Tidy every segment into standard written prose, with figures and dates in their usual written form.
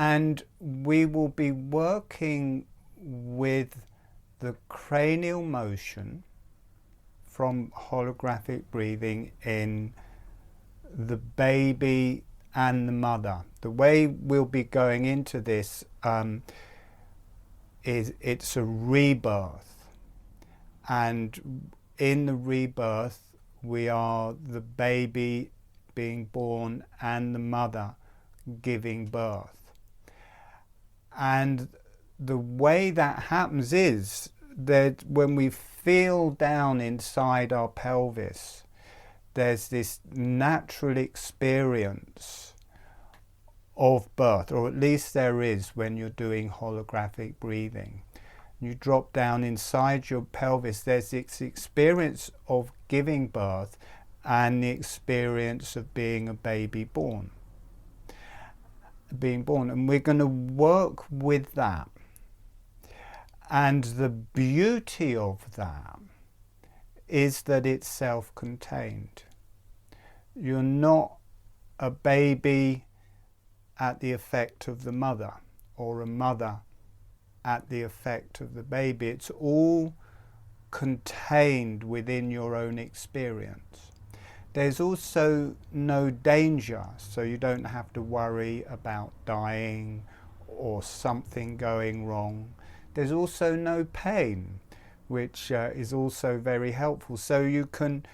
And we will be working with the cranial motion from holographic breathing in the baby and the mother. The way we'll be going into this is it's a rebirth, and in the rebirth we are the baby being born and the mother giving birth. And the way that happens is that when we feel down inside our pelvis, there's this natural experience of birth, or at least there is when you're doing holographic breathing. You drop down inside your pelvis, there's this experience of giving birth and the experience of being a baby born. And we're going to work with that. And the beauty of that is that it's self-contained. You're not a baby at the effect of the mother, or a mother at the effect of the baby. It's all contained within your own experience. There's also no danger, so you don't have to worry about dying or something going wrong. There's also no pain, which is also very helpful. So you can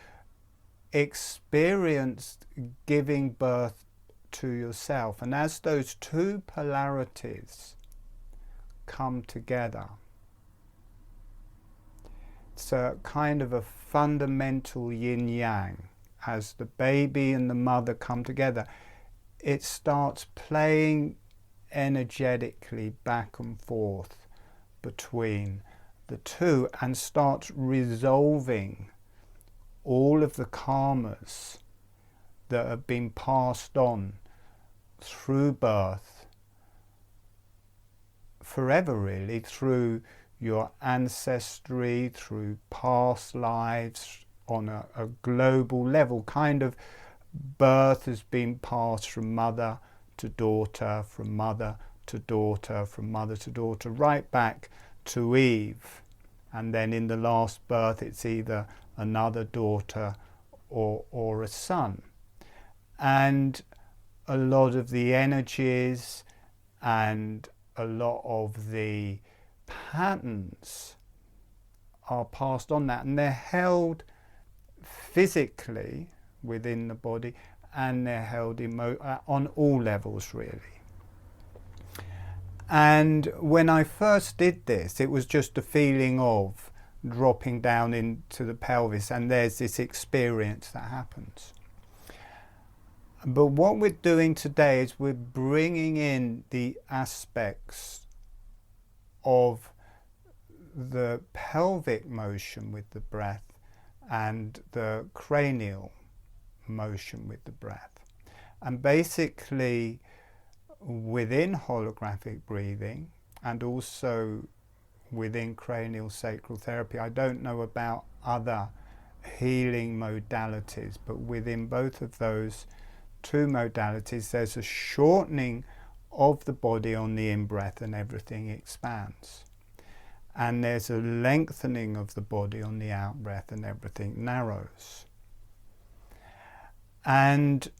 experience giving birth to yourself. And as those two polarities come together, it's a kind of a fundamental yin-yang. As the baby and the mother come together, it starts playing energetically back and forth between the two and starts resolving all of the karmas that have been passed on through birth, forever really, through your ancestry, through past lives, on a global level. Kind of birth has been passed from mother to daughter, from mother to daughter, from mother to daughter, right back to Eve. And then in the last birth it's either another daughter or a son. And a lot of the energies and a lot of the patterns are passed on that, and they're held physically within the body, and they're held on all levels really. And when I first did this, it was just a feeling of dropping down into the pelvis, and there's this experience that happens. But what we're doing today is we're bringing in the aspects of the pelvic motion with the breath and the cranial motion with the breath. And basically within holographic breathing and also within cranial sacral therapy, I don't know about other healing modalities, but within both of those two modalities there's a shortening of the body on the in-breath and everything expands. And there's a lengthening of the body on the out-breath and everything narrows. And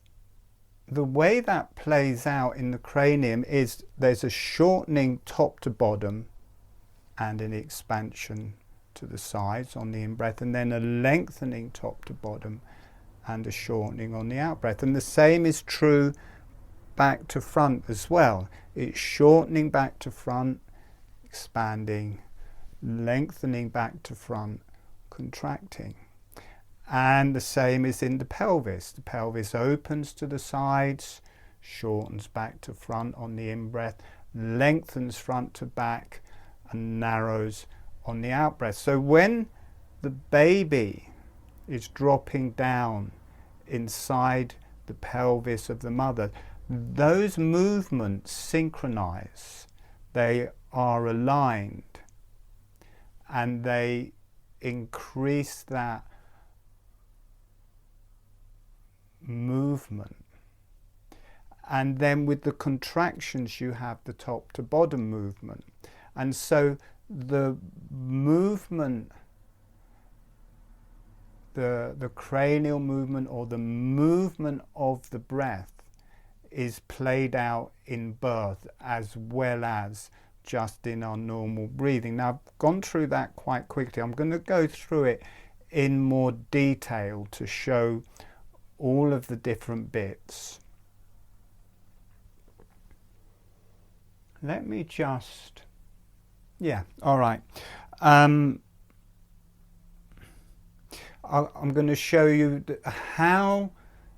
the way that plays out in the cranium is there's a shortening top to bottom and an expansion to the sides on the in-breath, and then a lengthening top to bottom and a shortening on the out-breath. And the same is true back to front as well. It's shortening back to front, expanding, lengthening back to front, contracting. And the same is in the pelvis. The pelvis opens to the sides, shortens back to front on the in-breath, lengthens front to back, and narrows on the out-breath. So when the baby is dropping down inside the pelvis of the mother, those movements synchronize, they are aligned, and they increase that movement. And then with the contractions you have the top to bottom movement. And so the movement, the cranial movement or the movement of the breath is played out in birth as well as just in our normal breathing. Now, I've gone through that quite quickly. I'm going to go through it in more detail to show all of the different bits. Let me just, all right. I'm going to show you how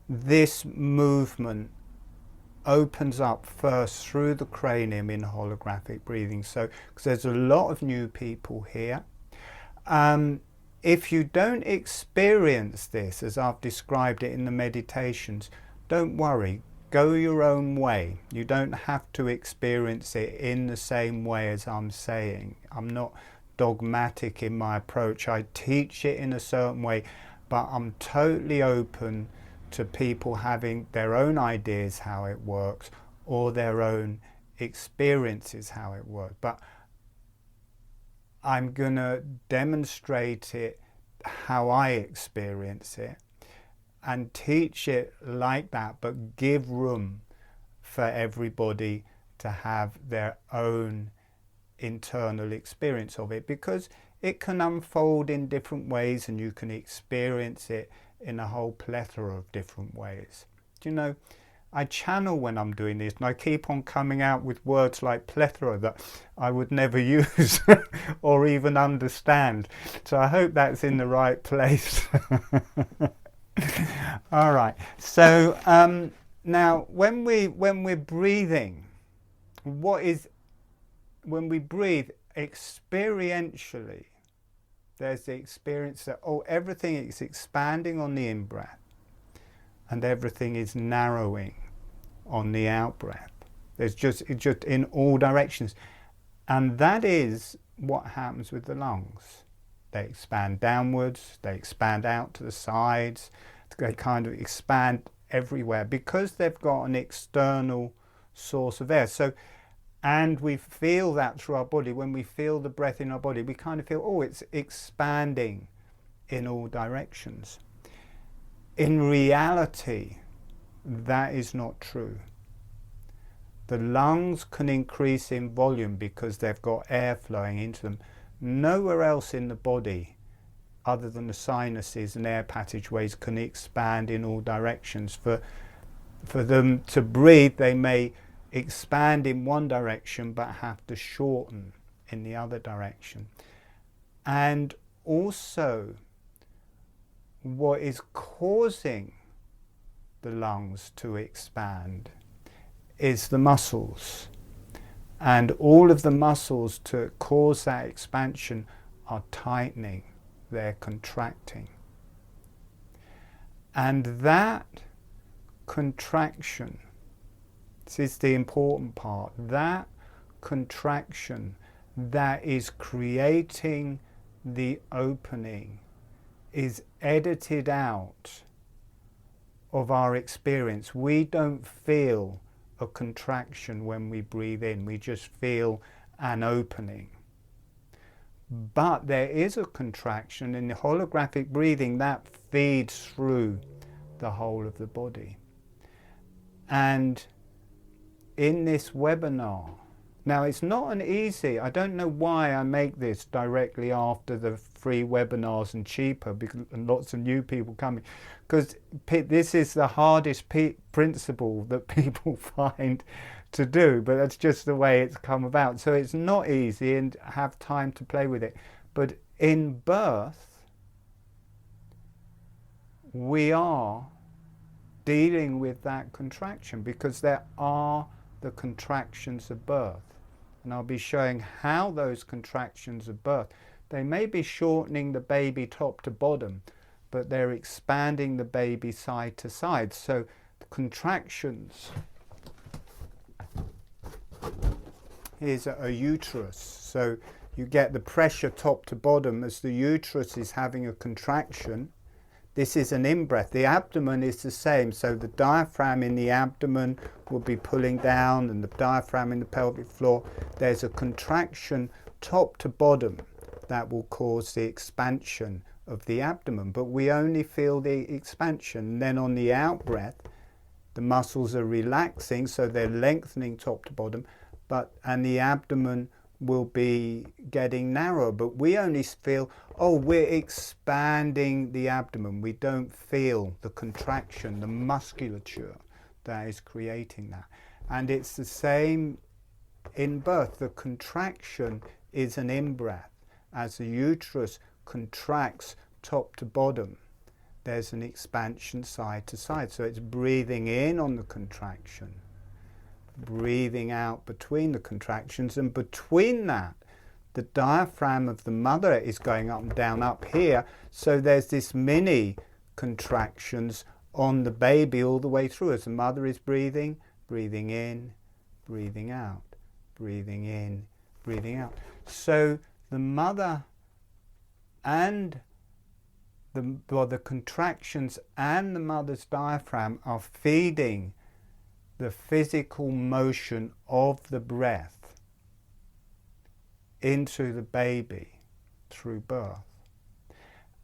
this movement opens up first through the cranium in holographic breathing. So, because there's a lot of new people here. If you don't experience this as I've described it in the meditations, don't worry. Go your own way. You don't have to experience it in the same way as I'm saying. I'm not dogmatic in my approach. I teach it in a certain way, but I'm totally open to people having their own ideas how it works or their own experiences how it works. But I'm going to demonstrate it how I experience it and teach it like that, but give room for everybody to have their own internal experience of it, because it can unfold in different ways and you can experience it in a whole plethora of different ways. Do you know, I channel when I'm doing this and I keep on coming out with words like plethora that I would never use or even understand. So I hope that's in the right place. All right. So now when we're breathing, when we breathe experientially, there's the experience that everything is expanding on the in-breath and everything is narrowing on the out-breath. It's just in all directions. And that is what happens with the lungs. They expand downwards, they expand out to the sides, they kind of expand everywhere because they've got an external source of air. So, and we feel that through our body. When we feel the breath in our body, we kind of feel, it's expanding in all directions. In reality, that is not true. The lungs can increase in volume because they've got air flowing into them. Nowhere else in the body, other than the sinuses and air passageways, can expand in all directions. For them to breathe, they may expand in one direction but have to shorten in the other direction. And also, what is causing the lungs to expand is the muscles. And all of the muscles to cause that expansion are tightening, they're contracting. And that contraction, this is the important part, that contraction that is creating the opening is edited out of our experience. We don't feel a contraction when we breathe in, we just feel an opening. But there is a contraction in the holographic breathing that feeds through the whole of the body. And in this webinar, now it's not an easy, I don't know why I make this directly after the free webinars and cheaper, because and lots of new people coming, because this is the hardest principle that people find to do, but that's just the way it's come about. So it's not easy and have time to play with it. But in birth, we are dealing with that contraction because there are the contractions of birth. And I'll be showing how those contractions of birth, they may be shortening the baby top to bottom, but they're expanding the baby side to side. So the contractions, here's a uterus. So you get the pressure top to bottom as the uterus is having a contraction. this is an in-breath. The abdomen is the same, so the diaphragm in the abdomen will be pulling down, and the diaphragm in the pelvic floor. There's a contraction top to bottom that will cause the expansion of the abdomen, but we only feel the expansion. And then on the out-breath, the muscles are relaxing, so they're lengthening top to bottom, and the abdomen will be getting narrower, but we only feel, oh, we're expanding the abdomen. We don't feel the contraction, the musculature that is creating that. And it's the same in birth. The contraction is an in-breath. As the uterus contracts top to bottom, there's an expansion side to side. So it's breathing in on the contraction, breathing out between the contractions, and between that the diaphragm of the mother is going up and down up here, so there's this mini contractions on the baby all the way through as the mother is breathing in, breathing out, breathing in, breathing out. So the mother and the contractions and the mother's diaphragm are feeding the physical motion of the breath into the baby through birth.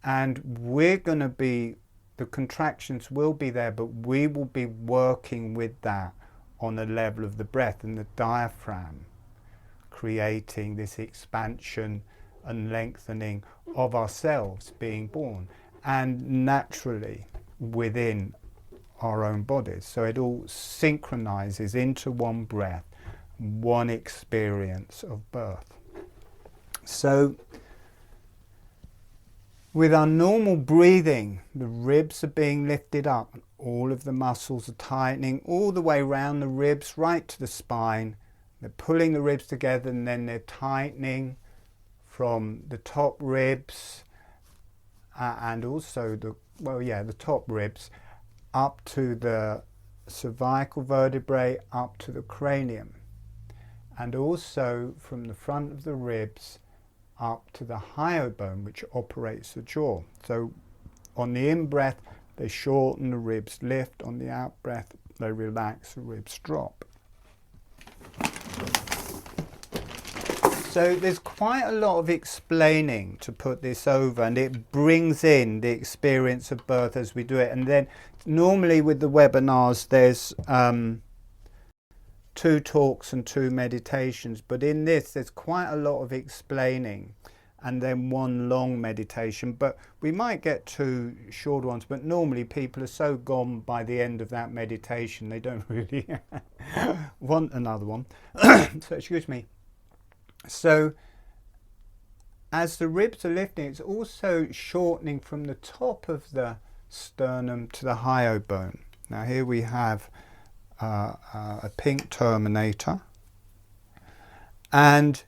And we're going to be, the contractions will be there, but we will be working with that on the level of the breath and the diaphragm, creating this expansion and lengthening of ourselves being born, and naturally within our own bodies. So it all synchronizes into one breath, one experience of birth. So with our normal breathing, the ribs are being lifted up, and all of the muscles are tightening all the way around the ribs right to the spine. They're pulling the ribs together, and then they're tightening from the top ribs and also the top ribs up to the cervical vertebrae, up to the cranium, and also from the front of the ribs up to the hyoid, which operates the jaw. So on the in-breath, they shorten, the ribs lift. On the out-breath, they relax, the ribs drop. So there's quite a lot of explaining to put this over, and it brings in the experience of birth as we do it. And then normally with the webinars there's 2 talks and 2 meditations, but in this there's quite a lot of explaining and then 1 long meditation, but we might get 2 short ones, but normally people are so gone by the end of that meditation they don't really want another one. So excuse me. So as the ribs are lifting, it's also shortening from the top of the sternum to the hyoid bone. Now here we have a pink terminator, and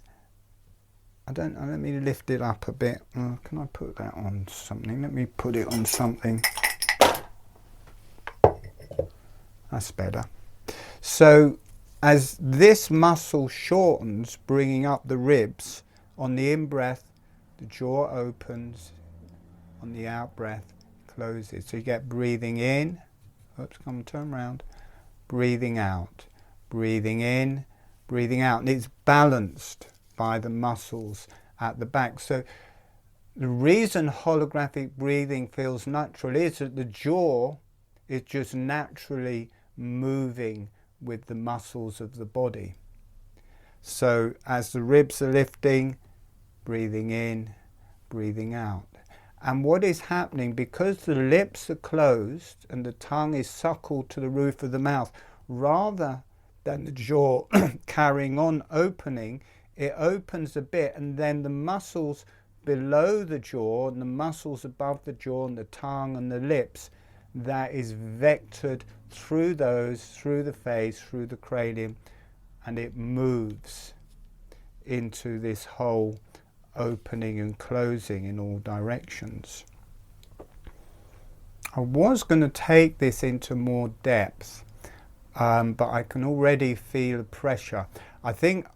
let me lift it up a bit. Can I put that on something? Let me put it on something. That's better. So as this muscle shortens, bringing up the ribs, on the in-breath, the jaw opens, on the out-breath, closes. So you get breathing in, turn around, breathing out, breathing in, breathing out, and it's balanced by the muscles at the back. So the reason holographic breathing feels natural is that the jaw is just naturally moving with the muscles of the body. So as the ribs are lifting, breathing in, breathing out. And what is happening, because the lips are closed and the tongue is suckled to the roof of the mouth, rather than the jaw carrying on opening, it opens a bit, and then the muscles below the jaw and the muscles above the jaw and the tongue and the lips, that is vectored through those, through the face, through the cranium, and it moves into this whole opening and closing in all directions. I was going to take this into more depth, but I can already feel pressure. I think,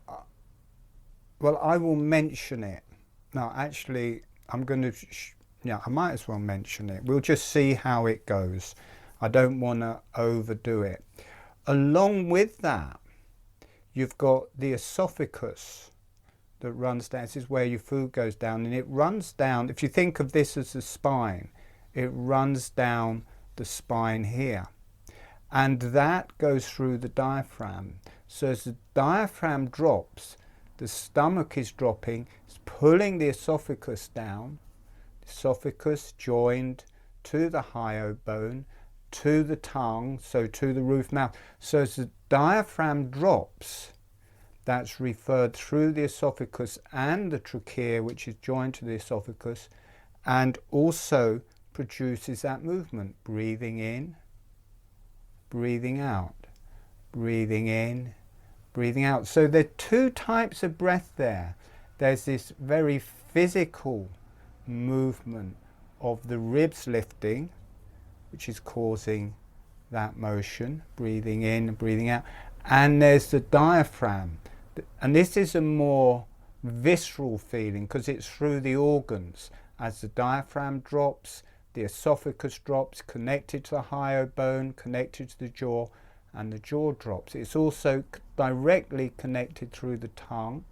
I will mention it. Now actually I'm going to yeah, I might as well mention it. We'll just see how it goes. I don't want to overdo it. Along with that, you've got the esophagus that runs down. This is where your food goes down, and it runs down. If you think of this as the spine, it runs down the spine here, and that goes through the diaphragm. So as the diaphragm drops, the stomach is dropping, it's pulling the esophagus down. Esophagus joined to the hyoid, to the tongue, so to the roof mouth. So as the diaphragm drops, that's referred through the esophagus and the trachea, which is joined to the esophagus, and also produces that movement, breathing in, breathing out, breathing in, breathing out. So there are two types of breath there. There's this very physical movement of the ribs lifting, which is causing that motion, breathing in and breathing out. And there's the diaphragm. And this is a more visceral feeling because it's through the organs. As the diaphragm drops, the esophagus drops, connected to the hyoid bone, connected to the jaw, and the jaw drops. It's also directly connected through the tongue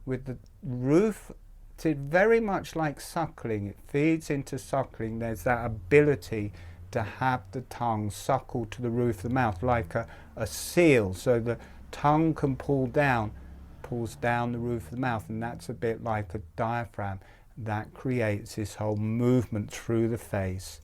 with the roof. It's very much like suckling. It feeds into suckling. There's that ability to have the tongue suckle to the roof of the mouth like a seal. So the tongue can pulls down the roof of the mouth, and that's a bit like a diaphragm. That creates this whole movement through the face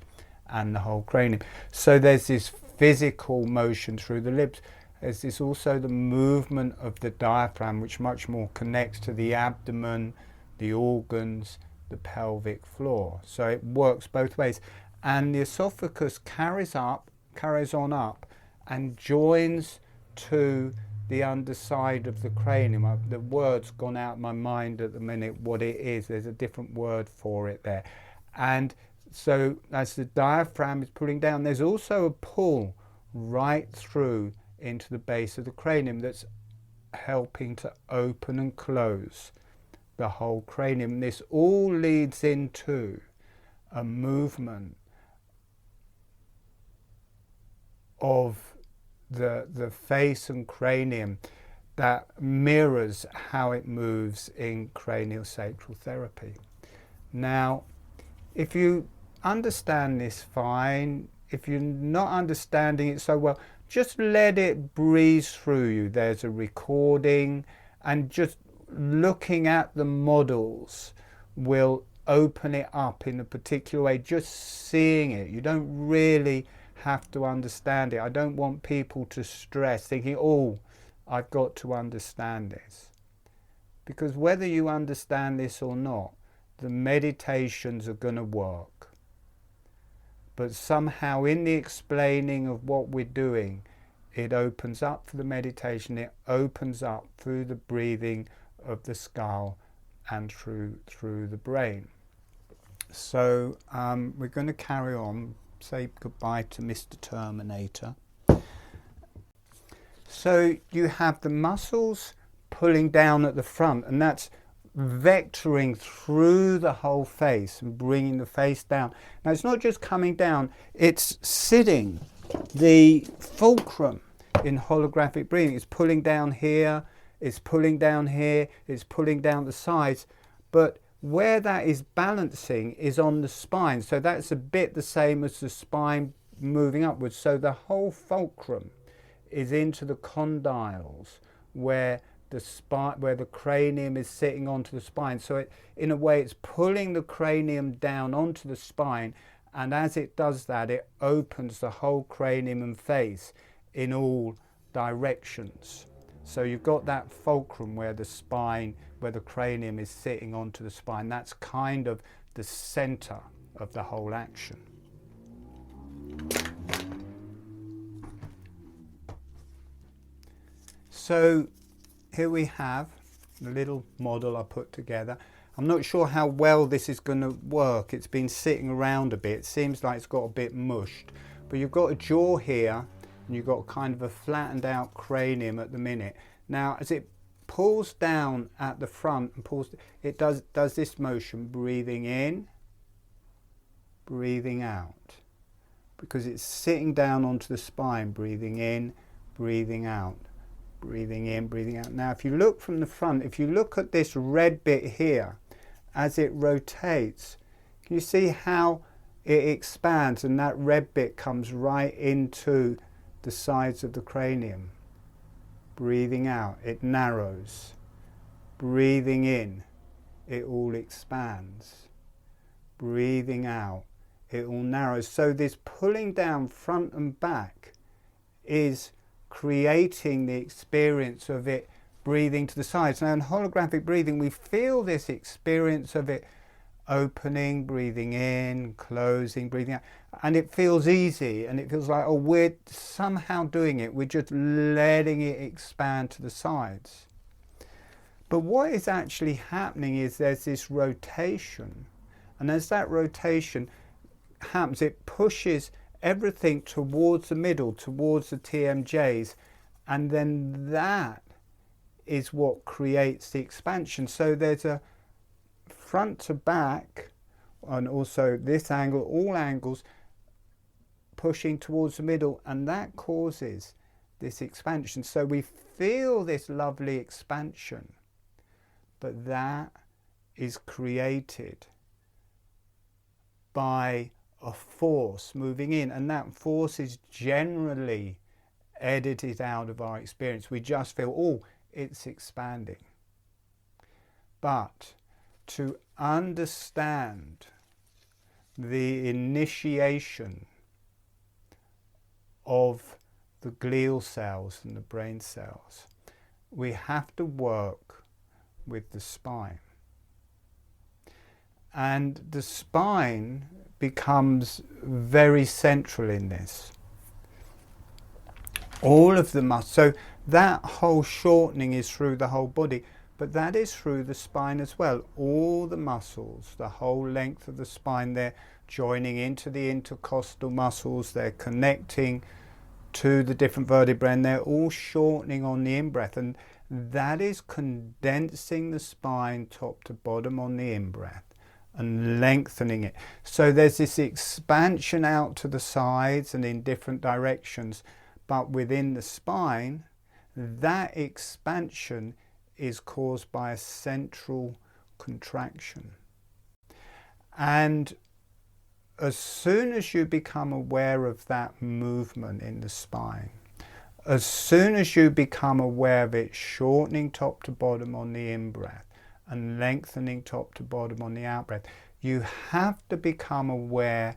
and the whole cranium. So there's this physical motion through the lips. There's this also the movement of the diaphragm, which much more connects to the abdomen, the organs, the pelvic floor. So it works both ways. And the esophagus carries on up and joins to the underside of the cranium. The word's gone out of my mind at the minute what it is. There's a different word for it there. And so as the diaphragm is pulling down, there's also a pull right through into the base of the cranium that's helping to open and close the whole cranium. This all leads into a movement of the face and cranium that mirrors how it moves in craniosacral therapy. Now, if you understand this, fine. If you're not understanding it so well, just let it breeze through you. There's a recording, and just looking at the models will open it up in a particular way. Just seeing it, you don't really have to understand it. I don't want people to stress thinking, oh, I've got to understand this. Because whether you understand this or not, the meditations are going to work. But somehow in the explaining of what we're doing, it opens up for the meditation, it opens up through the breathing of the skull and through the brain. So we're going to carry on. Say goodbye to Mr. Terminator. So you have the muscles pulling down at the front, and that's vectoring through the whole face and bringing the face down. Now it's not just coming down, it's sitting. The fulcrum in holographic breathing is pulling down here, it's pulling down here, it's pulling down the sides, but where that is balancing is on the spine. So that's a bit the same as the spine moving upwards. So the whole fulcrum is into the condyles where the cranium is sitting onto the spine. So in a way it's pulling the cranium down onto the spine, and as it does that, it opens the whole cranium and face in all directions. So you've got that fulcrum where the spine, where the cranium is sitting onto the spine. That's kind of the center of the whole action. So here we have the little model I put together. I'm not sure how well this is going to work. It's been sitting around a bit. It seems like it's got a bit mushed. But you've got a jaw here, and you've got kind of a flattened out cranium at the minute. Now, as it pulls down at the front and pulls, it does this motion, breathing in, breathing out, because it's sitting down onto the spine, breathing in, breathing out, breathing in, breathing out. Now if you look from the front, if you look at this red bit here, as it rotates, can you see how it expands, and that red bit comes right into the sides of the cranium? Breathing out, it narrows. Breathing in, it all expands. Breathing out, it all narrows. So this pulling down front and back is creating the experience of it breathing to the sides. Now in holographic breathing, we feel this experience of it opening, breathing in, closing, breathing out, and it feels easy, and it feels like, oh, we're somehow doing it, we're just letting it expand to the sides. But what is actually happening is there's this rotation, and as that rotation happens, it pushes everything towards the middle, towards the TMJs, and then that is what creates the expansion. So there's a front to back, and also this angle, all angles pushing towards the middle, and that causes this expansion. So we feel this lovely expansion, but that is created by a force moving in, and that force is generally edited out of our experience. We just feel, oh, it's expanding. But to understand the initiation of the glial cells and the brain cells, we have to work with the spine. And the spine becomes very central in this. All of the muscles, so that whole shortening is through the whole body, but that is through the spine as well. All the muscles, the whole length of the spine, they're joining into the intercostal muscles, they're connecting to the different vertebrae, and they're all shortening on the in-breath, and that is condensing the spine top to bottom on the in-breath and lengthening it. So there's this expansion out to the sides and in different directions, but within the spine, that expansion is caused by a central contraction. And as soon as you become aware of that movement in the spine, as soon as you become aware of it shortening top to bottom on the in-breath and lengthening top to bottom on the out-breath, you have to become aware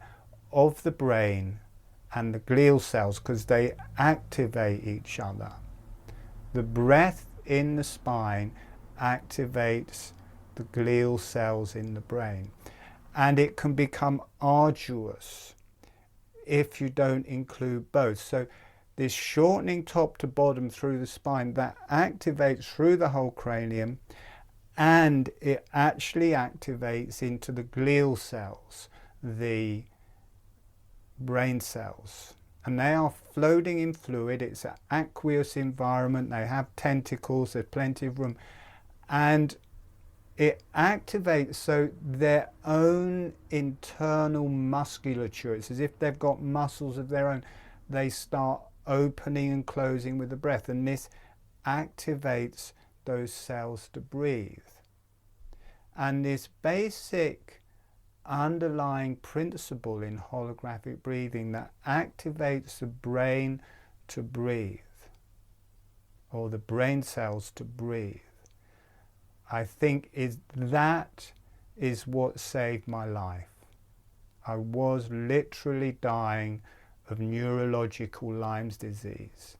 of the brain and the glial cells, because they activate each other. The breath in the spine activates the glial cells in the brain, and it can become arduous if you don't include both. So this shortening top to bottom through the spine, that activates through the whole cranium, and it actually activates into the glial cells, the brain cells, and they are floating in fluid. It's an aqueous environment, they have tentacles, there's plenty of room, and it activates so their own internal musculature, it's as if they've got muscles of their own, they start opening and closing with the breath, and this activates those cells to breathe. And this basic underlying principle in holographic breathing that activates the brain to breathe, or the brain cells to breathe, I think that is what saved my life. I was literally dying of neurological Lyme's disease,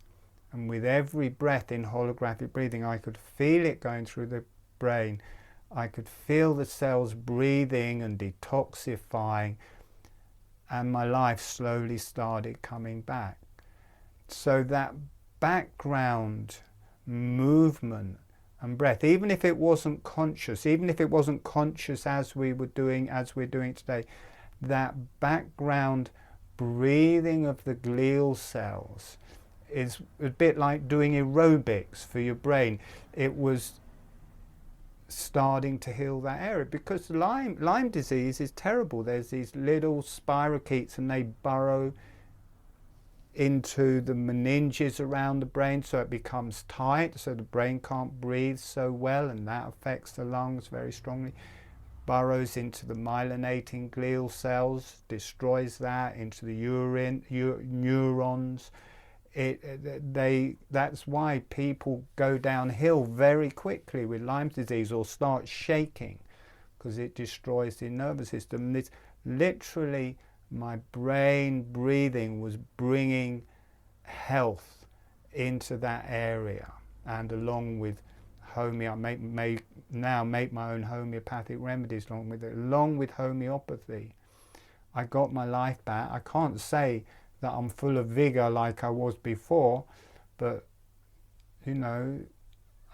and with every breath in holographic breathing I could feel it going through the brain. I could feel the cells breathing and detoxifying, and my life slowly started coming back. So that background movement and breath, even if it wasn't conscious, as we're doing today, that background breathing of the glial cells is a bit like doing aerobics for your brain. It was starting to heal that area, because Lyme disease is terrible. There's these little spirochetes and they burrow into the meninges around the brain, so it becomes tight, so the brain can't breathe so well, and that affects the lungs very strongly. Burrows into the myelinating glial cells, destroys that, into the neurons. That's why people go downhill very quickly with Lyme disease or start shaking, because it destroys the nervous system. And it's literally, my brain breathing was bringing health into that area, and along with now make my own homeopathic remedies along with homeopathy, I got my life back. I can't say that I'm full of vigor like I was before, but you know,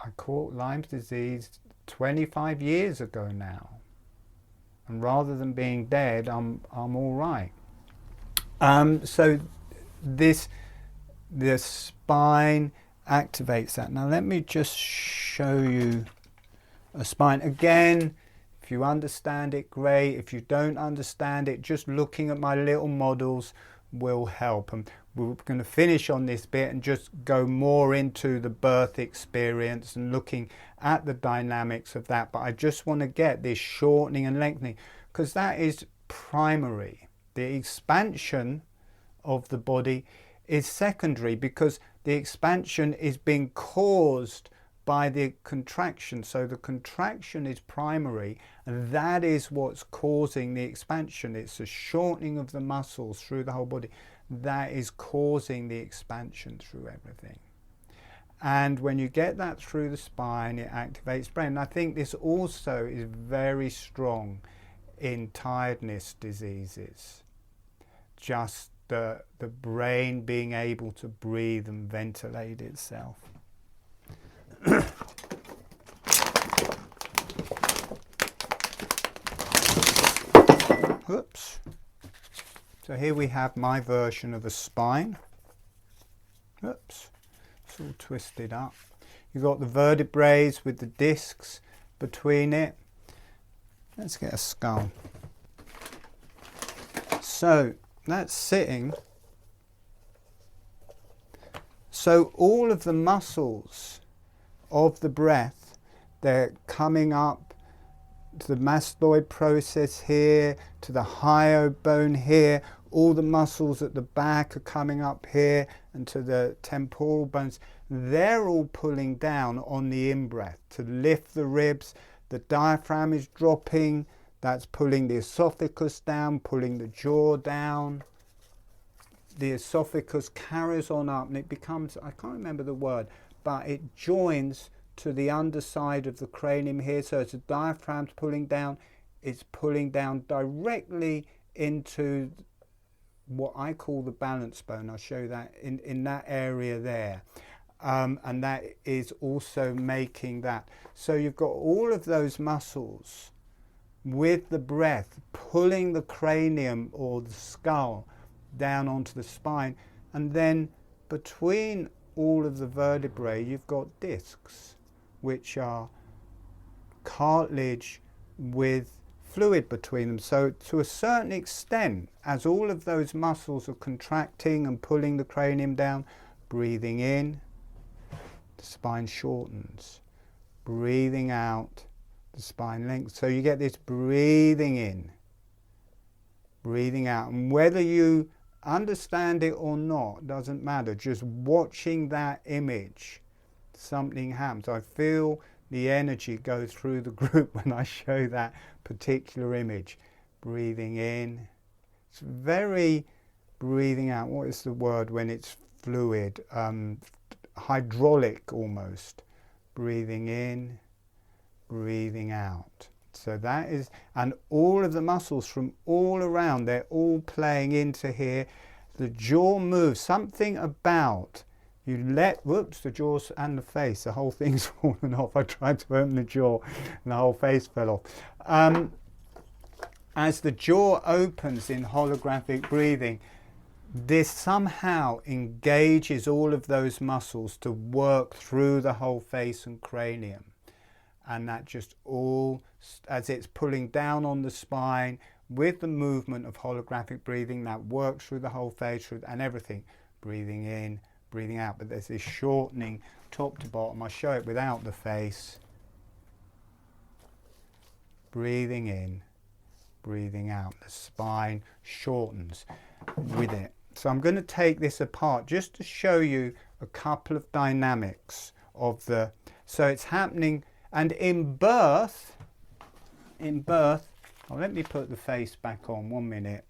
I caught Lyme disease 25 years ago now, and rather than being dead, I'm all right. So the spine activates that. Now let me just show you a spine again. If you understand it, great. If you don't understand it, just looking at my little models will help. And we're going to finish on this bit and just go more into the birth experience and looking at the dynamics of that. But I just want to get this shortening and lengthening, because that is primary. The expansion of the body is secondary, because the expansion is being caused by the contraction. So the contraction is primary, and that is what's causing the expansion. It's a shortening of the muscles through the whole body that is causing the expansion through everything. And when you get that through the spine, it activates brain. And I think this also is very strong in tiredness diseases. Just the brain being able to breathe and ventilate itself. Oops. So here we have my version of a spine. Oops. It's all twisted up. You've got the vertebrae with the discs between it. Let's get a skull. So that's sitting. So all of the muscles of the breath, they're coming up to the mastoid process here, to the hyoid here. All the muscles at the back are coming up here, and to the temporal bones. They're all pulling down on the in-breath to lift the ribs. The diaphragm is dropping. That's pulling the esophagus down, pulling the jaw down. The esophagus carries on up, and it becomes, I can't remember the word, but it joins to the underside of the cranium here. So it's the diaphragm's pulling down. It's pulling down directly into what I call the balance bone. I'll show you that in that area there. And that is also making that. So you've got all of those muscles with the breath pulling the cranium or the skull down onto the spine, and then between all of the vertebrae you've got discs, which are cartilage with fluid between them. So to a certain extent, as all of those muscles are contracting and pulling the cranium down, breathing in, the spine shortens. Breathing out, the spine lengthens. So you get this breathing in, breathing out. And whether you understand it or not doesn't matter. Just watching that image, something happens. I feel the energy go through the group when I show that particular image. Breathing in. It's very breathing out. What is the word when it's fluid? Hydraulic almost. Breathing in, breathing out. So that is, and all of the muscles from all around, they're all playing into here. The jaw moves. Something about you let, whoops, the jaw and the face, the whole thing's fallen off. I tried to open the jaw and the whole face fell off. As the jaw opens in holographic breathing, this somehow engages all of those muscles to work through the whole face and cranium. and that just all, as it's pulling down on the spine with the movement of holographic breathing, that works through the whole face and everything. Breathing in, breathing out, but there's this shortening top to bottom. I'll show it without the face. Breathing in, breathing out. The spine shortens with it. So I'm going to take this apart just to show you a couple of dynamics of the, so it's happening, and in birth, oh, let me put the face back on 1 minute.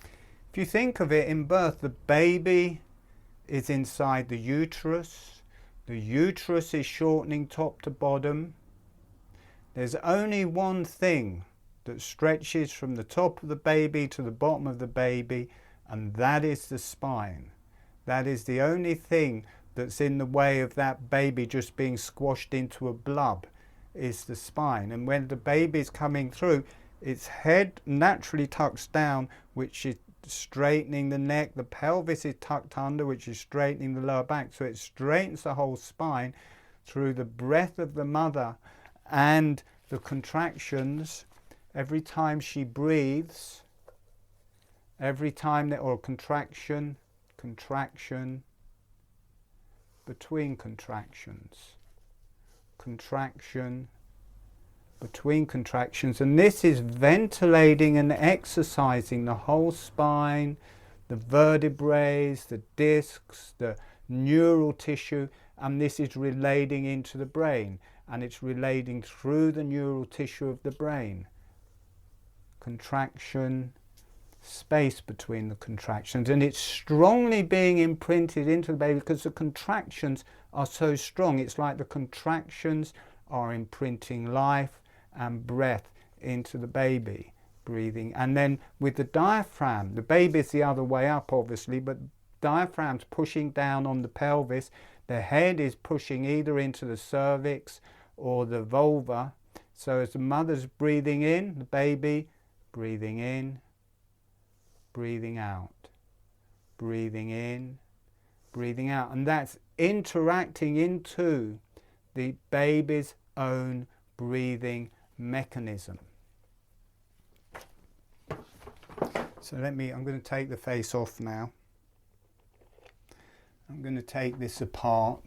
If you think of it, in birth, the baby is inside the uterus. The uterus is shortening top to bottom. There's only one thing that stretches from the top of the baby to the bottom of the baby, and that is the spine. That is the only thing that's in the way of that baby just being squashed into a blub, is the spine. And when the baby is coming through, its head naturally tucks down, which is straightening the neck. The pelvis is tucked under, which is straightening the lower back. So it straightens the whole spine through the breath of the mother and the contractions. Every time she breathes, every time that, or contraction, between contractions, contraction, between contractions, and this is ventilating and exercising the whole spine, the vertebrae, the discs, the neural tissue, and this is relating into the brain, and it's relating through the neural tissue of the brain. Contraction, space between the contractions, and it's strongly being imprinted into the baby because the contractions are so strong. It's like the contractions are imprinting life and breath into the baby, breathing. And then with the diaphragm, the baby's the other way up obviously, but diaphragm's pushing down on the pelvis. The head is pushing either into the cervix or the vulva. So as the mother's breathing in, the baby breathing in, breathing out, breathing in, breathing out, and that's interacting into the baby's own breathing mechanism. So I'm going to take the face off now. I'm going to take this apart.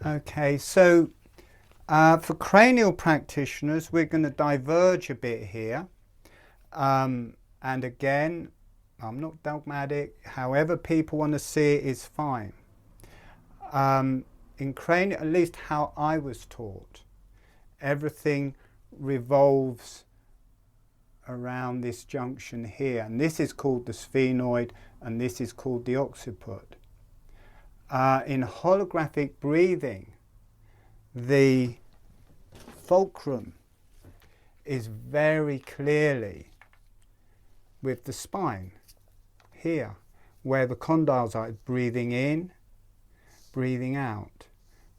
Okay, so for cranial practitioners, we're going to diverge a bit here. And again, I'm not dogmatic. However people want to see it is fine. In cranial, at least how I was taught, everything revolves around this junction here. And this is called the sphenoid, and this is called the occiput. In holographic breathing, the fulcrum is very clearly with the spine here, where the condyles are. Breathing in, breathing out,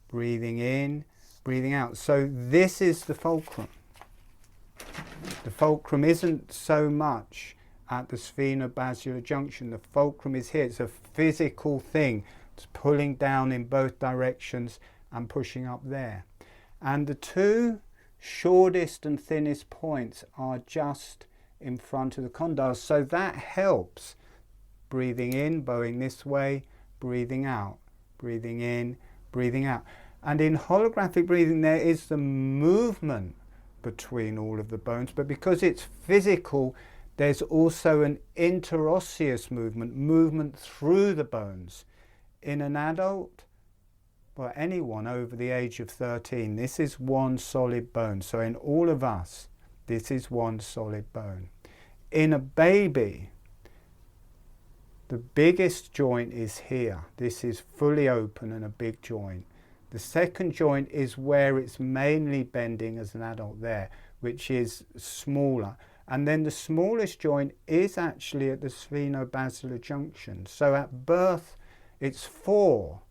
breathing in, breathing out. So this is the fulcrum. The fulcrum isn't so much at the sphenobasilar junction. The fulcrum is here. It's a physical thing. It's pulling down in both directions and pushing up there. And the two shortest and thinnest points are just in front of the condyles. So that helps. Breathing in, bowing this way, breathing out, breathing in, breathing out. And in holographic breathing, there is the movement between all of the bones, but because it's physical, there's also an interosseous movement through the bones. In an adult, well, anyone over the age of 13, this is one solid bone. So in all of us, this is one solid bone. In a baby, the biggest joint is here. This is fully open and a big joint. The second joint is where it's mainly bending as an adult there, which is smaller. And then the smallest joint is actually at the sphenobasilar junction. So at birth, it's 4,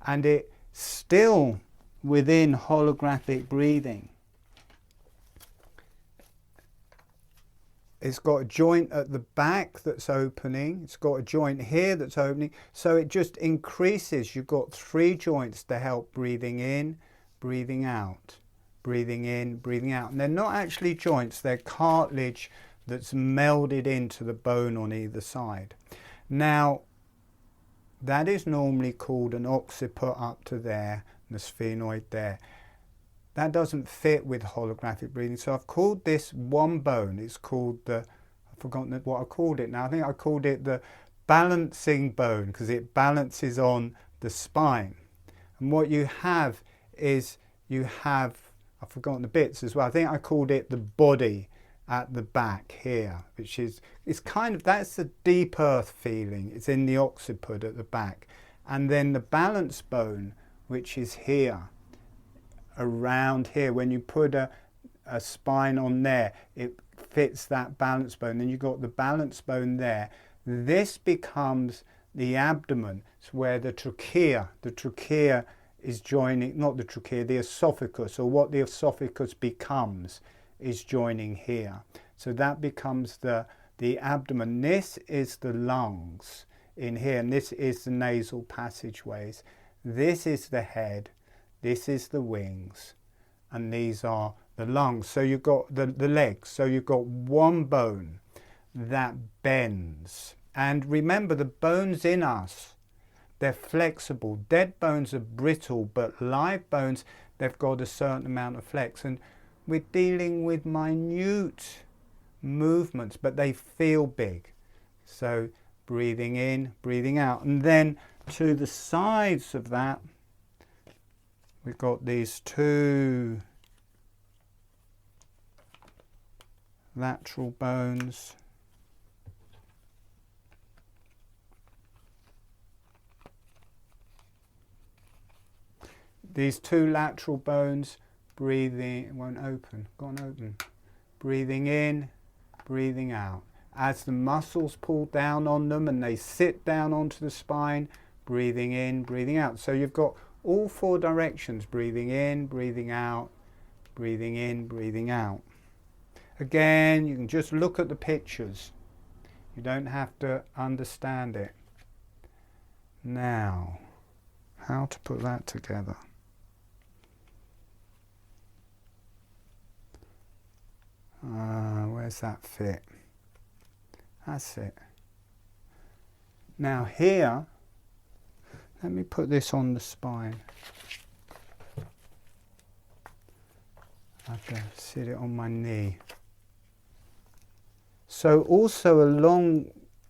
and it's still within holographic breathing. It's got a joint at the back that's opening. It's got a joint here that's opening. So it just increases. You've got 3 joints to help breathing in, breathing out, breathing in, breathing out. And they're not actually joints, they're cartilage that's melded into the bone on either side. Now, that is normally called an occiput up to there, and the sphenoid there. That doesn't fit with holographic breathing, so I've called this one bone. It's called the, I've forgotten what I called it now. I think I called it the balancing bone because it balances on the spine. And what you have is you have, I've forgotten the bits as well. I think I called it the body at the back here, which is, it's kind of, that's the deep earth feeling. It's in the occiput at the back. And then the balance bone, which is here, around here. When you put a spine on there, it fits that balance bone. Then you've got the balance bone there. This becomes the abdomen. It's where the trachea is joining, not the trachea, the esophagus, or what the esophagus becomes is joining here. So that becomes the abdomen. This is the lungs in here, and this is the nasal passageways. This is the head, this is the wings, and these are the lungs. So you've got the legs. So you've got one bone that bends. And remember, the bones in us, they're flexible. Dead bones are brittle, but live bones, they've got a certain amount of flex. And we're dealing with minute movements, but they feel big. So breathing in, breathing out. And then to the sides of that, we've got these 2 lateral bones. These 2 lateral bones, breathing, it won't open, go on open. Breathing in, breathing out. As the muscles pull down on them and they sit down onto the spine, breathing in, breathing out. So you've got all 4 directions, breathing in, breathing out, breathing in, breathing out. Again, you can just look at the pictures. You don't have to understand it. Now, how to put that together? Where's that fit? That's it. Now here, let me put this on the spine. I have to sit it on my knee. So also along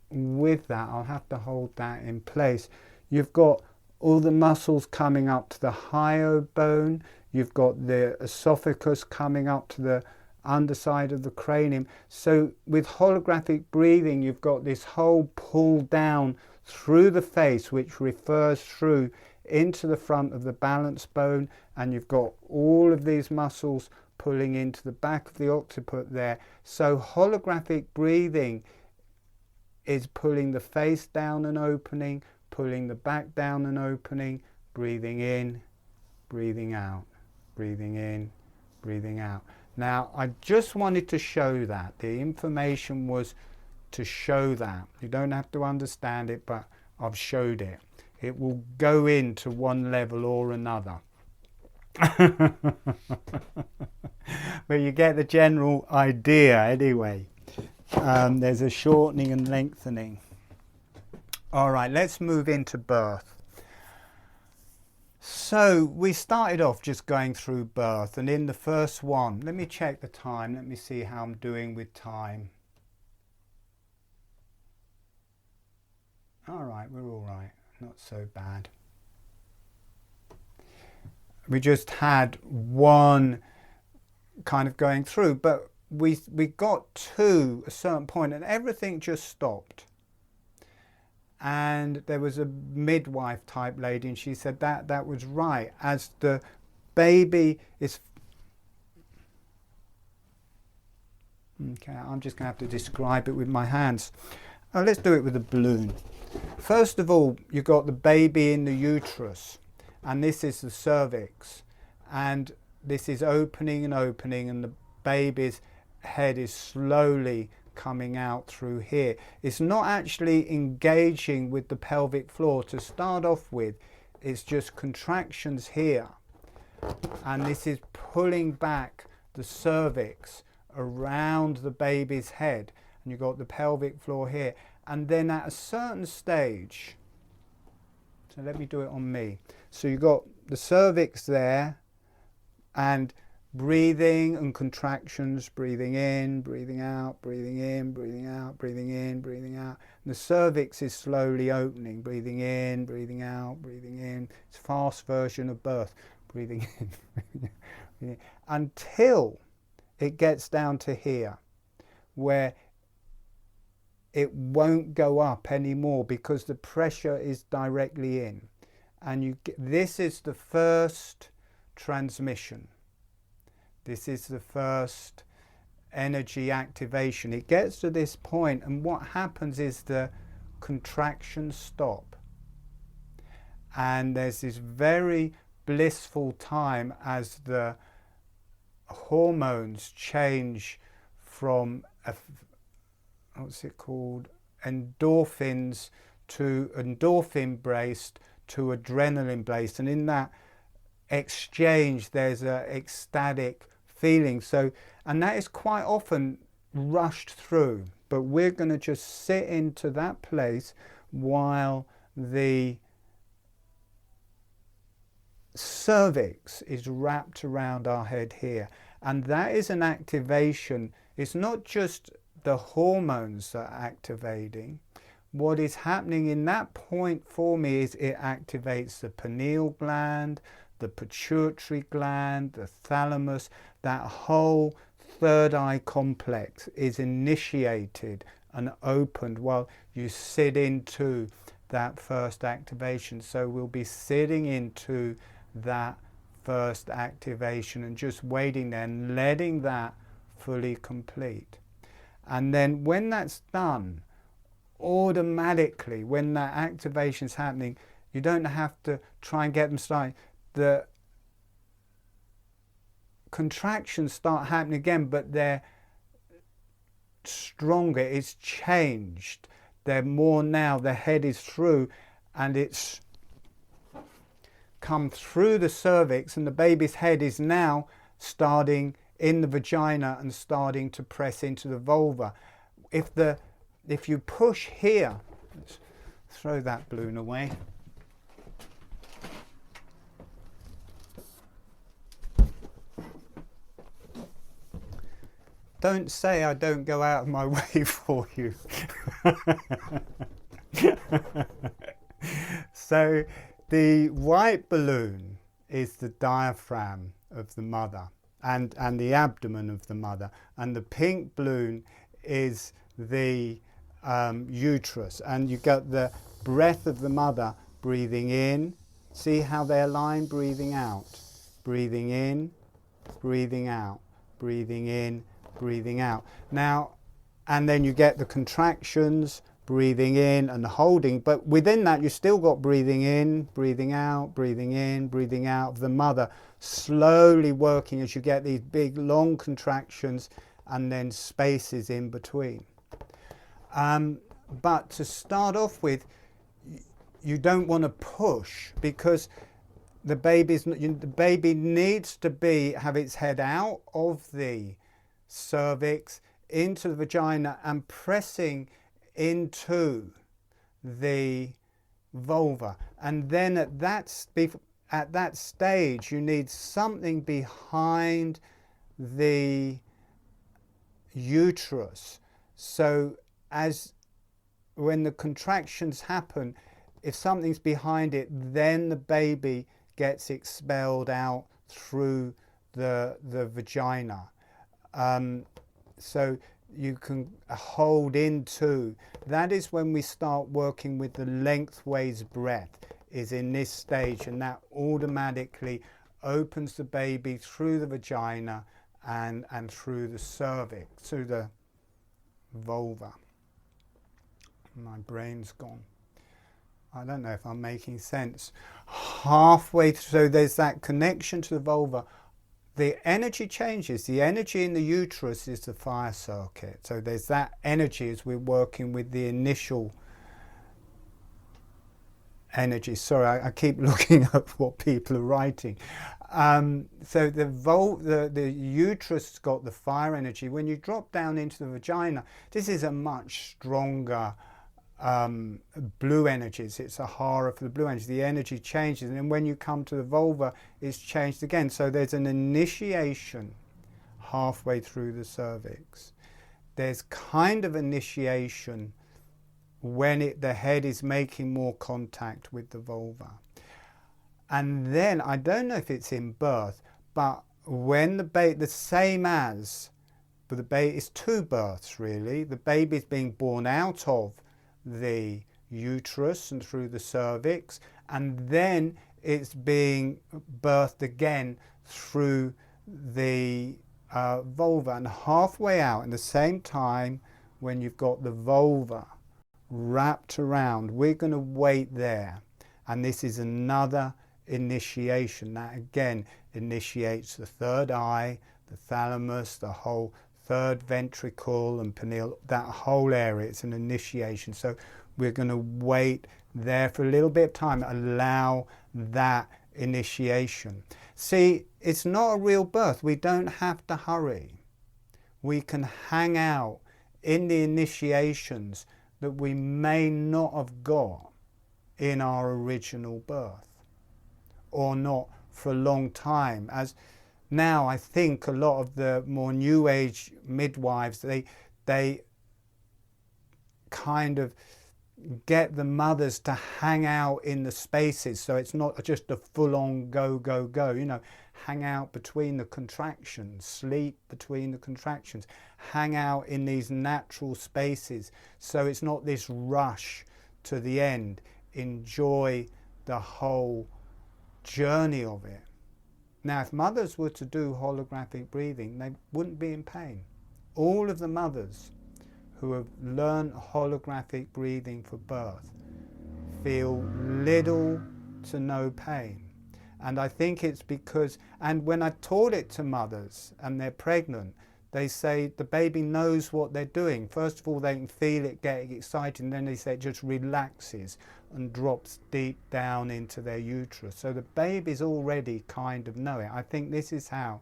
with that, I'll have to hold that in place. You've got all the muscles coming up to the hyoid bone. You've got the esophagus coming up to the underside of the cranium. So with holographic breathing, you've got this whole pull down through the face, which refers through into the front of the balance bone, and you've got all of these muscles pulling into the back of the occiput there. So holographic breathing is pulling the face down and opening, pulling the back down and opening, breathing in, breathing out, breathing in, breathing out. Now, I just wanted to show that. The information was to show that. You don't have to understand it, but I've showed it. It will go into one level or another. But you get the general idea anyway. There's a shortening and lengthening. All right, let's move into birth. So we started off just going through birth, and in the first one, let me check the time, let me see how I'm doing with time. All right, we're all right, not so bad. We just had one kind of going through, but we got to a certain point and everything just stopped. And there was a midwife type lady, and she said that was right. As the baby is... Okay, I'm just going to have to describe it with my hands. Oh, let's do it with a balloon. First of all, you've got the baby in the uterus, and this is the cervix. And this is opening and opening, and the baby's head is slowly coming out through here. It's not actually engaging with the pelvic floor to start off with. It's just contractions here, and this is pulling back the cervix around the baby's head, and you've got the pelvic floor here. And then at a certain stage, so let me do it on me. So you've got the cervix there, and breathing and contractions, breathing in, breathing out, breathing in, breathing out, breathing in, breathing out. And the cervix is slowly opening, breathing in, breathing out, breathing in. It's a fast version of birth, breathing in, breathing in, until it gets down to here, where it won't go up anymore because the pressure is directly in. And this is the first transmission. This is the first energy activation. It gets to this point, and what happens is the contractions stop. And there's this very blissful time as the hormones change from, what's it called, endorphins to endorphin-based to adrenaline-based. And in that exchange, there's an ecstatic feeling. So, and that is quite often rushed through, but we're going to just sit into that place while the cervix is wrapped around our head here. And that is an activation. It's not just the hormones that are activating. What is happening in that point for me is it activates the pineal gland, the pituitary gland, the thalamus. That whole third eye complex is initiated and opened while you sit into that first activation. So we'll be sitting into that first activation and just waiting there and letting that fully complete. And then when that's done, automatically, when that activation is happening, you don't have to try and get them started. The contractions start happening again, but they're stronger. It's changed. They're more now. The head is through, and it's come through the cervix, and the baby's head is now starting in the vagina and starting to press into the vulva. If you push here, let's throw that balloon away. Don't say I don't go out of my way for you. So the white balloon is the diaphragm of the mother and the abdomen of the mother, and the pink balloon is the uterus, and you got the breath of the mother breathing in. See how they align? Breathing out, breathing in, breathing out, breathing in, breathing out. Now, and then you get the contractions, breathing in and holding, but within that you still got breathing in, breathing out, breathing in, breathing out of the mother, slowly working as you get these big long contractions and then spaces in between. But to start off with, you don't want to push, because the baby needs to have its head out of the cervix into the vagina and pressing into the vulva. And then at that stage you need something behind the uterus. So when the contractions happen, if something's behind it, then the baby gets expelled out through the vagina. So you can hold into. That is when we start working with the lengthways breath, is in this stage, and that automatically opens the baby through the vagina and through the cervix, through the vulva. My brain's gone. I don't know if I'm making sense. Halfway through, so there's that connection to the vulva. the energy changes. The energy in the uterus is the fire circuit. So there's that energy as we're working with the initial energy. Sorry, I keep looking at what people are writing. So the uterus has got the fire energy. When you drop down into the vagina, this is a much stronger blue energies. It's a hara for the blue energy. The energy changes, and then when you come to the vulva, it's changed again. So there's an initiation halfway through the cervix. There's kind of initiation when the head is making more contact with the vulva. And then, I don't know if it's in birth, but when the same as, but the baby is two births really. The baby is being born out of the uterus and through the cervix, and then it's being birthed again through the vulva. And halfway out, in the same time, when you've got the vulva wrapped around, we're going to wait there. And this is another initiation that again initiates the third eye, the thalamus, the whole third ventricle and pineal, that whole area. It's an initiation. So we're going to wait there for a little bit of time, allow that initiation. See, it's not a real birth. We don't have to hurry. We can hang out in the initiations that we may not have got in our original birth, or not for a long time. As now, I think a lot of the more new age midwives, they kind of get the mothers to hang out in the spaces, so it's not just a full-on go, go, go, you know, hang out between the contractions, sleep between the contractions, hang out in these natural spaces, so it's not this rush to the end. Enjoy the whole journey of it. Now, if mothers were to do holographic breathing, they wouldn't be in pain. All of the mothers who have learned holographic breathing for birth feel little to no pain. And I think it's because, and when I taught it to mothers and they're pregnant, they say the baby knows what they're doing. First of all, they can feel it getting excited, and then they say it just relaxes and drops deep down into their uterus. So the babies already kind of know it. I think this is how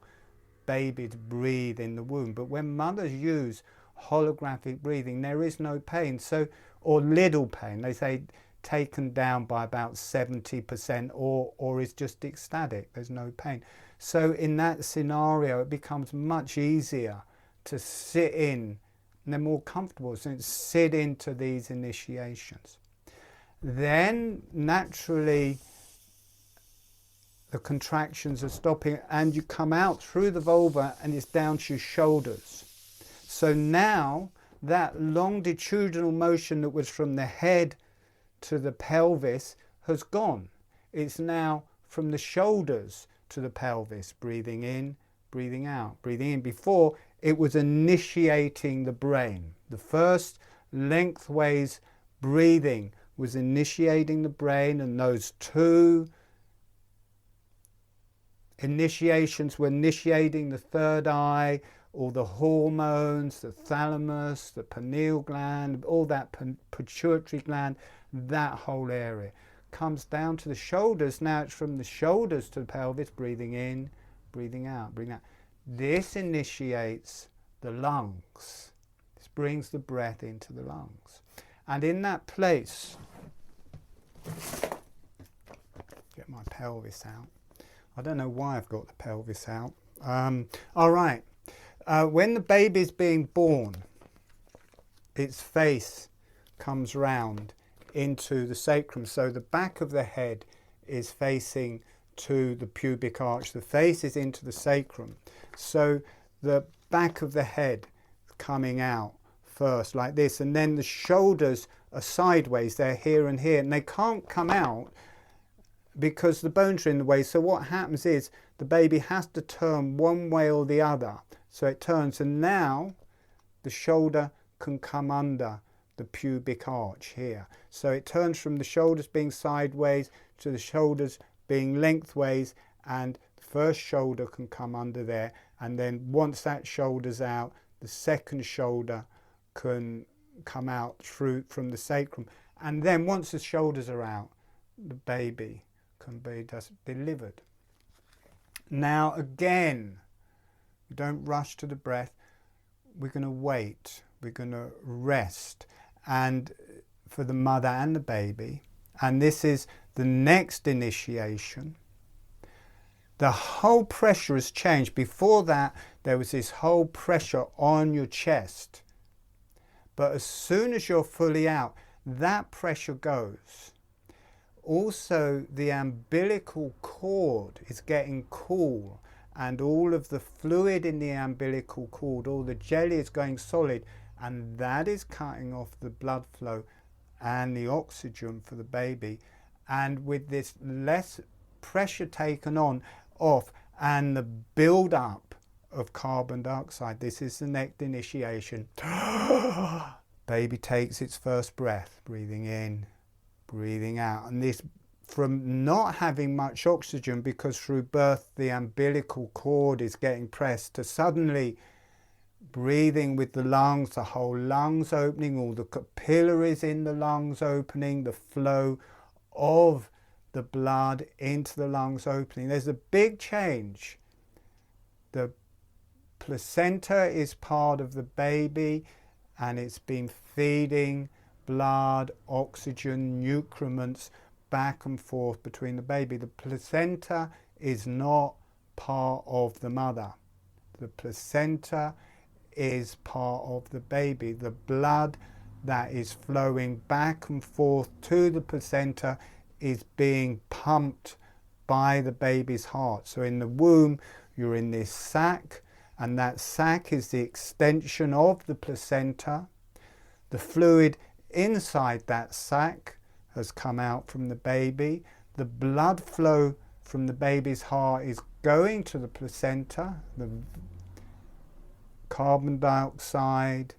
babies breathe in the womb. But when mothers use holographic breathing, there is no pain, so, or little pain. They say taken down by about 70%, or is just ecstatic. There's no pain. So in that scenario, it becomes much easier to sit in, and they're more comfortable, so sit into these initiations. Then naturally the contractions are stopping, and you come out through the vulva and it's down to your shoulders. So now that longitudinal motion that was from the head to the pelvis has gone. It's now from the shoulders to the pelvis, breathing in, breathing out, breathing in. Before, it was initiating the brain. The first lengthways breathing was initiating the brain, and those two initiations were initiating the third eye, all the hormones, the thalamus, the pineal gland, all that pituitary gland, that whole area comes down to the shoulders. Now it's from the shoulders to the pelvis, breathing in, breathing out, breathing out. This initiates the lungs. This brings the breath into the lungs. And in that place, get my pelvis out. I don't know why I've got the pelvis out. All right. When the baby's being born, its face comes round into the sacrum. So the back of the head is facing to the pubic arch. The face is into the sacrum. So the back of the head coming out first like this, and then the shoulders are sideways. They're here and here, and they can't come out because the bones are in the way. So what happens is the baby has to turn one way or the other. So it turns, and now the shoulder can come under the pubic arch here. So it turns from the shoulders being sideways to the shoulders being lengthways, and the first shoulder can come under there, and then once that shoulder's out, the second shoulder can come out through from the sacrum, and then once the shoulders are out, the baby can be delivered. Now again, we don't rush to the breath. We're going to wait. We're going to rest, and for the mother and the baby. And this is the next initiation. The whole pressure has changed. Before that, there was this whole pressure on your chest. But as soon as you're fully out, that pressure goes. Also, the umbilical cord is getting cool, and all of the fluid in the umbilical cord, all the jelly is going solid, and that is cutting off the blood flow and the oxygen for the baby. And with this less pressure taken off, and the build up of carbon dioxide, this is the next initiation. Baby takes its first breath, breathing in, breathing out, and this from not having much oxygen because through birth the umbilical cord is getting pressed, to suddenly breathing with the lungs, the whole lungs opening, all the capillaries in the lungs opening, the flow of the blood into the lungs opening. There's a big change. The placenta is part of the baby, and it's been feeding blood, oxygen, nutriment back and forth between the baby. The placenta is not part of the mother. The placenta is part of the baby. The blood that is flowing back and forth to the placenta is being pumped by the baby's heart. So in the womb, you're in this sac, and that sac is the extension of the placenta. The fluid inside that sac has come out from the baby. The blood flow from the baby's heart is going to the placenta. The carbon dioxide,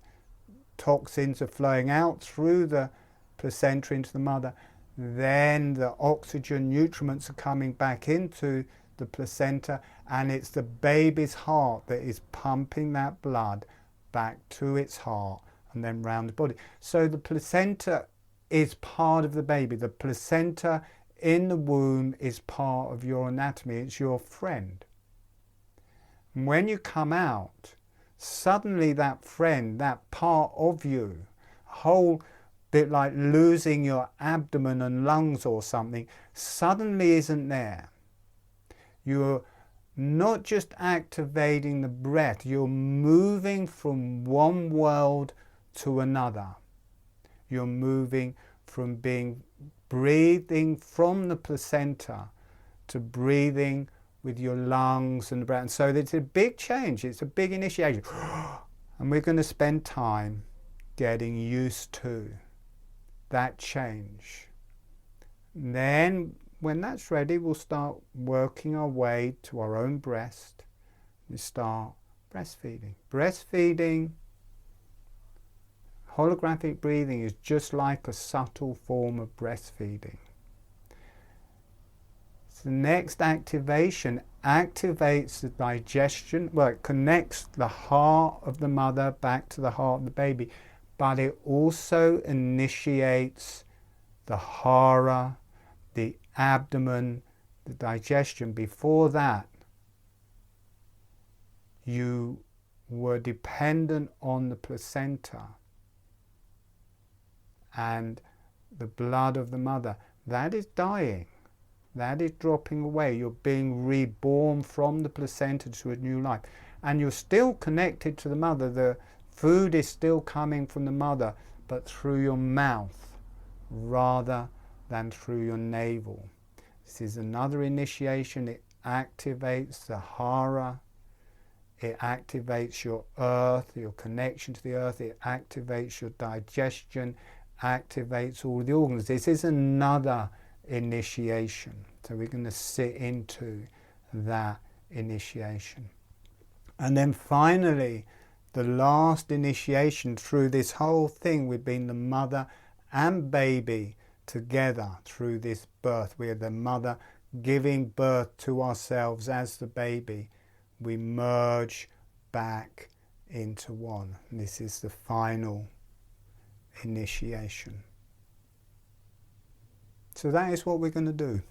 toxins are flowing out through the placenta into the mother. Then the oxygen, nutriments are coming back into the placenta, and it's the baby's heart that is pumping that blood back to its heart and then round the body. So the placenta is part of the baby. The placenta in the womb is part of your anatomy. It's your friend. And when you come out, suddenly that friend, that part of you, a whole bit like losing your abdomen and lungs or something, suddenly isn't there. You're not just activating the breath, you're moving from one world to another. You're moving from breathing from the placenta to breathing with your lungs and the breath. And so it's a big change, it's a big initiation. And we're going to spend time getting used to that change. And then when that's ready, we'll start working our way to our own breast. We start breastfeeding. Breastfeeding, holographic breathing, is just like a subtle form of breastfeeding. So the next activation activates the digestion. Well, it connects the heart of the mother back to the heart of the baby, but it also initiates the hara, the abdomen, the digestion. Before that, you were dependent on the placenta and the blood of the mother. That is dying. That is dropping away. You're being reborn from the placenta to a new life. And you're still connected to the mother. The food is still coming from the mother, but through your mouth rather than through your navel. This is another initiation. It activates the hara. It activates your earth, your connection to the earth. It activates your digestion, activates all the organs. This is another initiation. So we're going to sit into that initiation. And then finally, the last initiation through this whole thing, we've been the mother and baby together through this birth. We are the mother giving birth to ourselves as the baby, we merge back into one. And this is the final initiation. So that is what we're going to do.